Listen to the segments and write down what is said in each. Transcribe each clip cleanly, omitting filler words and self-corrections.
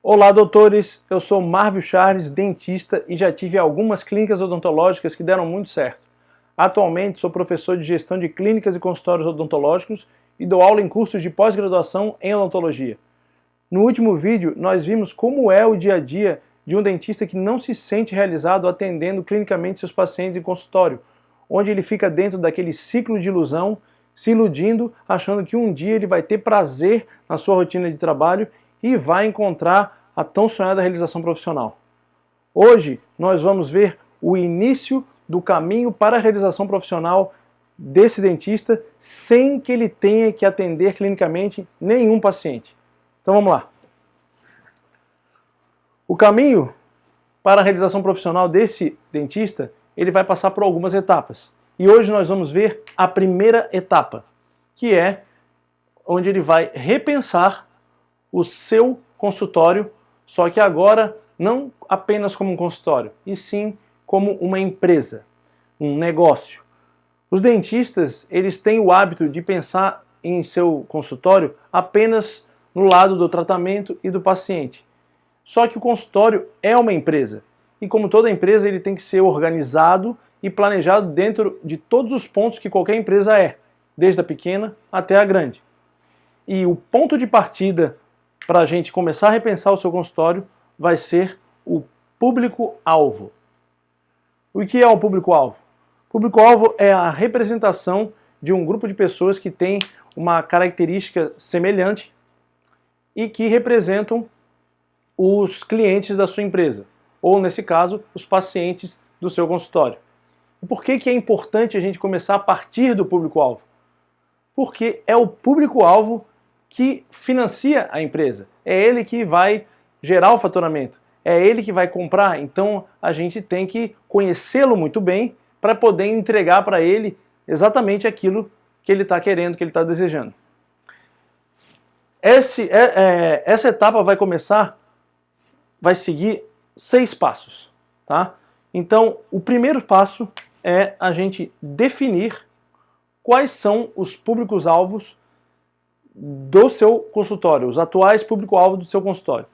Olá, doutores! Eu sou Marvio Charles, dentista, e já tive algumas clínicas odontológicas que deram muito certo. Atualmente sou professor de gestão de clínicas e consultórios odontológicos e dou aula em cursos de pós-graduação em odontologia. No último vídeo, nós vimos como é o dia a dia de um dentista que não se sente realizado atendendo clinicamente seus pacientes em consultório, onde ele fica dentro daquele ciclo de ilusão, se iludindo, achando que um dia ele vai ter prazer na sua rotina de trabalho e vai encontrar a tão sonhada realização profissional. Hoje nós vamos ver o início do caminho para a realização profissional desse dentista sem que ele tenha que atender clinicamente nenhum paciente. Então vamos lá. O caminho para a realização profissional desse dentista, ele vai passar por algumas etapas. E hoje nós vamos ver a primeira etapa, que é onde ele vai repensar o seu consultório, só que agora não apenas como um consultório, e sim como uma empresa, um negócio. Os dentistas, eles têm o hábito de pensar em seu consultório apenas no lado do tratamento e do paciente. Só que o consultório é uma empresa, e como toda empresa, ele tem que ser organizado e planejado dentro de todos os pontos que qualquer empresa é, desde a pequena até a grande. E o ponto de partida para a gente começar a repensar o seu consultório vai ser o público-alvo. O que é o público-alvo? O público-alvo é a representação de um grupo de pessoas que tem uma característica semelhante e que representam os clientes da sua empresa, ou nesse caso, os pacientes do seu consultório. E por que é importante a gente começar a partir do público-alvo? Porque é o público-alvo que financia a empresa. É ele que vai gerar o faturamento. É ele que vai comprar. Então a gente tem que conhecê-lo muito bem para poder entregar para ele exatamente aquilo que ele está querendo, que ele está desejando. Essa etapa vai seguir 6 passos. Tá? Então o primeiro passo é a gente definir quais são os públicos-alvos do seu consultório, os atuais público-alvo do seu consultório.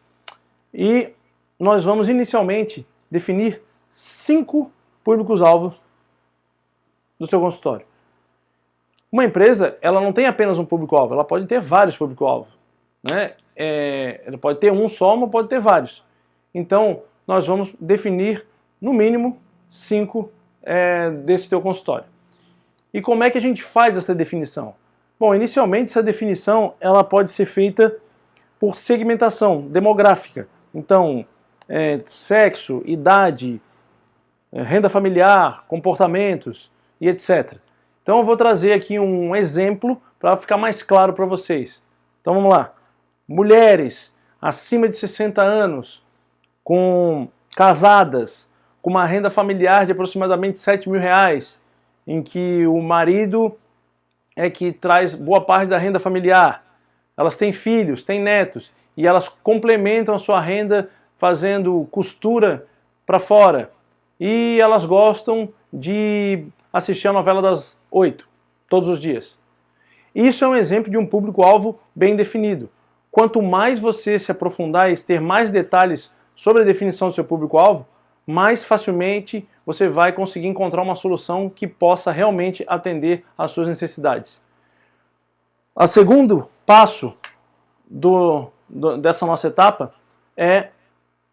E nós vamos inicialmente definir 5 públicos-alvos do seu consultório. Uma empresa, ela não tem apenas um público-alvo, ela pode ter vários público-alvos, né? Ela pode ter um só, mas pode ter vários. Então, nós vamos definir, no mínimo, 5 desse teu consultório. E como é que a gente faz essa definição? Bom, inicialmente essa definição ela pode ser feita por segmentação demográfica. Então, sexo, idade, renda familiar, comportamentos e etc. Então eu vou trazer aqui um exemplo para ficar mais claro para vocês. Então vamos lá. Mulheres acima de 60 anos, casadas, com uma renda familiar de aproximadamente R$7.000, em que o marido é que traz boa parte da renda familiar. Elas têm filhos, têm netos, e elas complementam a sua renda fazendo costura para fora. E elas gostam de assistir a novela das 8, todos os dias. Isso é um exemplo de um público-alvo bem definido. Quanto mais você se aprofundar e ter mais detalhes sobre a definição do seu público-alvo, mais facilmente você vai conseguir encontrar uma solução que possa realmente atender às suas necessidades. O segundo passo dessa nossa etapa é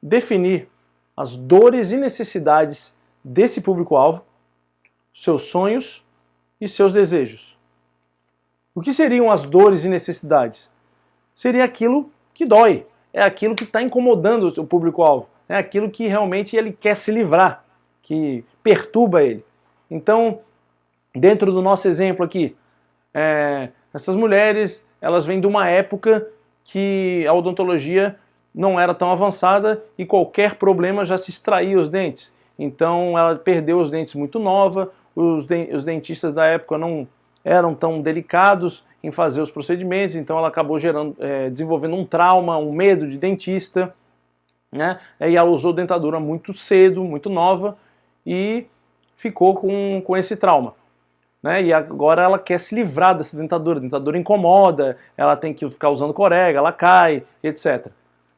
definir as dores e necessidades desse público-alvo, seus sonhos e seus desejos. O que seriam as dores e necessidades? Seria aquilo que dói, é aquilo que está incomodando o público-alvo, é aquilo que realmente ele quer se livrar, que perturba ele. Então, dentro do nosso exemplo aqui, essas mulheres, elas vêm de uma época que a odontologia não era tão avançada e qualquer problema já se extraía os dentes. Então ela perdeu os dentes muito nova, os dentistas da época não eram tão delicados em fazer os procedimentos, então ela acabou desenvolvendo um trauma, um medo de dentista, né? E ela usou dentadura muito cedo, muito nova, e ficou com esse trauma. Né? E agora ela quer se livrar dessa dentadura. A dentadura incomoda, ela tem que ficar usando corega, ela cai, etc.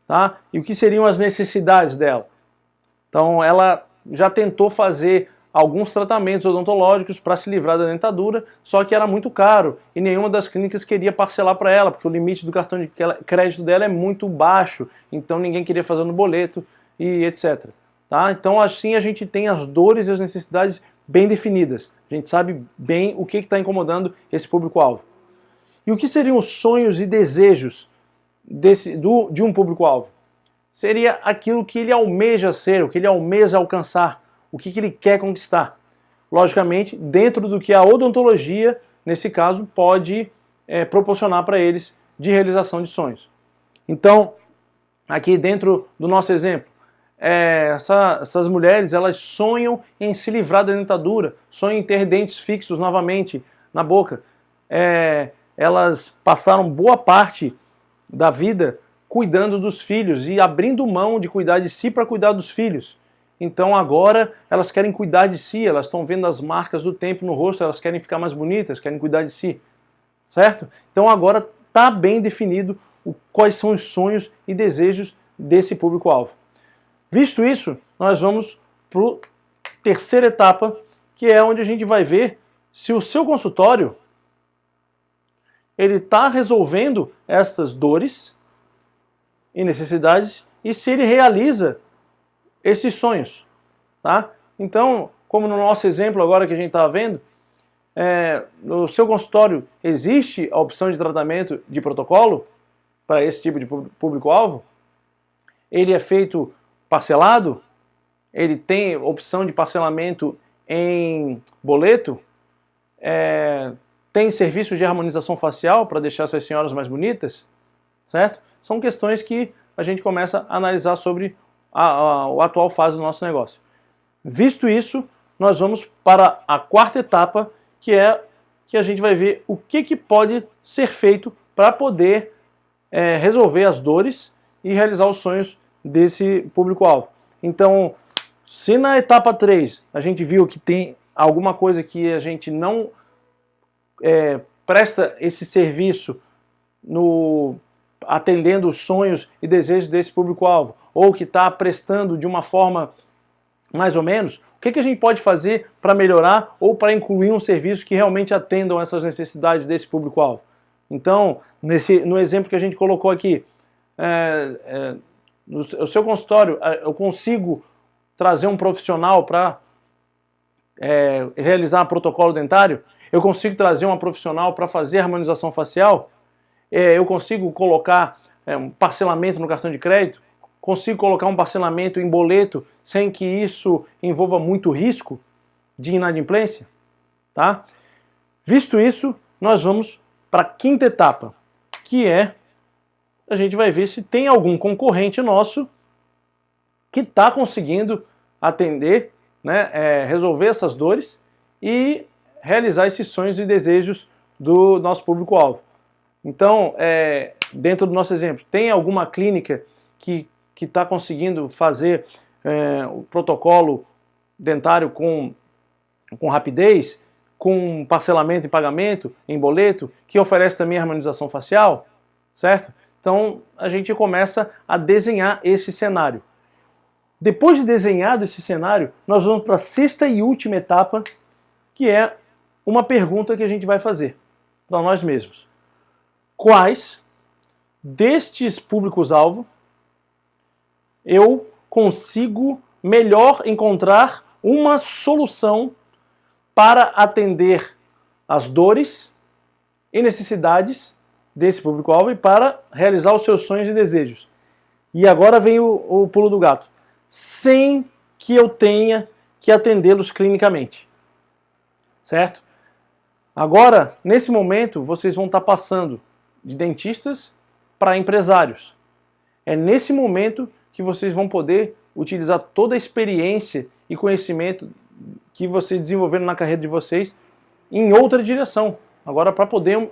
tá? E o que seriam as necessidades dela? Então ela já tentou fazer alguns tratamentos odontológicos para se livrar da dentadura, só que era muito caro e nenhuma das clínicas queria parcelar para ela, porque o limite do cartão de crédito dela é muito baixo, então ninguém queria fazer no boleto e etc. Tá? Então assim a gente tem as dores e as necessidades bem definidas, a gente sabe bem o que está incomodando esse público-alvo. E o que seriam os sonhos e desejos de um público-alvo? Seria aquilo que ele almeja ser, o que ele almeja alcançar, o que ele quer conquistar. Logicamente, dentro do que a odontologia, nesse caso, pode proporcionar para eles de realização de sonhos. Então, aqui dentro do nosso exemplo, essas mulheres, elas sonham em se livrar da dentadura, sonham em ter dentes fixos novamente na boca. Elas passaram boa parte da vida cuidando dos filhos e abrindo mão de cuidar de si para cuidar dos filhos. Então agora elas querem cuidar de si, elas estão vendo as marcas do tempo no rosto, elas querem ficar mais bonitas, querem cuidar de si, certo? Então agora está bem definido quais são os sonhos e desejos desse público-alvo. Visto isso, nós vamos para a terceira etapa, que é onde a gente vai ver se o seu consultório ele está resolvendo essas dores e necessidades e se ele realiza esses sonhos, tá? Então, como no nosso exemplo agora que a gente está vendo, no seu consultório existe a opção de tratamento de protocolo para esse tipo de público-alvo? Ele é feito parcelado? Ele tem opção de parcelamento em boleto? Tem serviço de harmonização facial para deixar essas senhoras mais bonitas? Certo? São questões que a gente começa a analisar sobre a atual fase do nosso negócio. Visto isso, nós vamos para a quarta etapa, que é que a gente vai ver o que pode ser feito para poder resolver as dores e realizar os sonhos desse público-alvo. Então, se na etapa 3 a gente viu que tem alguma coisa que a gente não presta esse serviço atendendo os sonhos e desejos desse público-alvo, ou que está prestando de uma forma mais ou menos, o que a gente pode fazer para melhorar ou para incluir um serviço que realmente atendam essas necessidades desse público-alvo? Então, no exemplo que a gente colocou aqui, no seu consultório, eu consigo trazer um profissional para realizar protocolo dentário? Eu consigo trazer uma profissional para fazer harmonização facial? Eu consigo colocar um parcelamento no cartão de crédito? Consigo colocar um parcelamento em boleto sem que isso envolva muito risco de inadimplência? Tá? Visto isso, nós vamos para a quinta etapa, que a gente vai ver se tem algum concorrente nosso que está conseguindo atender, resolver essas dores e realizar esses sonhos e desejos do nosso público-alvo. Então, dentro do nosso exemplo, tem alguma clínica que está conseguindo fazer o protocolo dentário com rapidez, com parcelamento e pagamento em boleto, que oferece também harmonização facial, certo? Então, a gente começa a desenhar esse cenário. Depois de desenhado esse cenário, nós vamos para a sexta e última etapa, que é uma pergunta que a gente vai fazer para nós mesmos. Quais destes públicos-alvo eu consigo melhor encontrar uma solução para atender as dores e necessidades desse público-alvo e para realizar os seus sonhos e desejos? E agora vem o pulo do gato. Sem que eu tenha que atendê-los clinicamente. Certo? Agora, nesse momento, vocês vão estar passando de dentistas para empresários. É nesse momento que vocês vão poder utilizar toda a experiência e conhecimento que vocês desenvolveram na carreira de vocês em outra direção. Agora, para poder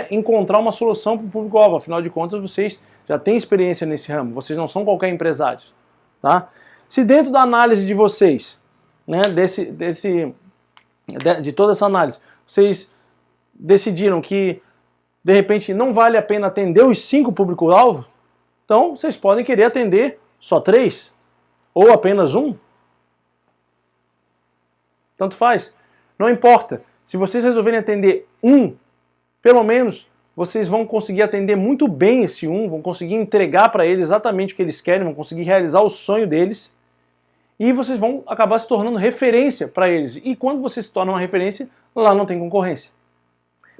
encontrar uma solução para o público-alvo. Afinal de contas, vocês já têm experiência nesse ramo. Vocês não são qualquer empresário. Tá? Se dentro da análise de vocês, de toda essa análise, vocês decidiram que, de repente, não vale a pena atender os 5 público-alvo, Então, vocês podem querer atender só 3 ou apenas 1. Tanto faz. Não importa. Se vocês resolverem atender 1, pelo menos vocês vão conseguir atender muito bem esse 1, vão conseguir entregar para ele exatamente o que eles querem, vão conseguir realizar o sonho deles e vocês vão acabar se tornando referência para eles. E quando você se torna uma referência, lá não tem concorrência.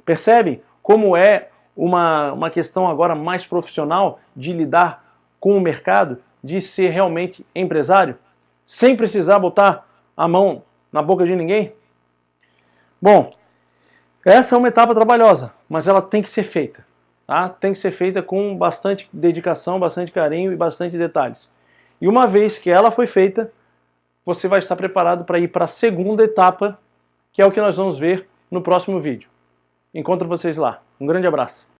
Percebem como é uma questão agora mais profissional de lidar com o mercado, de ser realmente empresário, sem precisar botar a mão na boca de ninguém? Bom, essa é uma etapa trabalhosa, mas ela tem que ser feita. Tá? Tem que ser feita com bastante dedicação, bastante carinho e bastante detalhes. E uma vez que ela foi feita, você vai estar preparado para ir para a segunda etapa, que é o que nós vamos ver no próximo vídeo. Encontro vocês lá. Um grande abraço.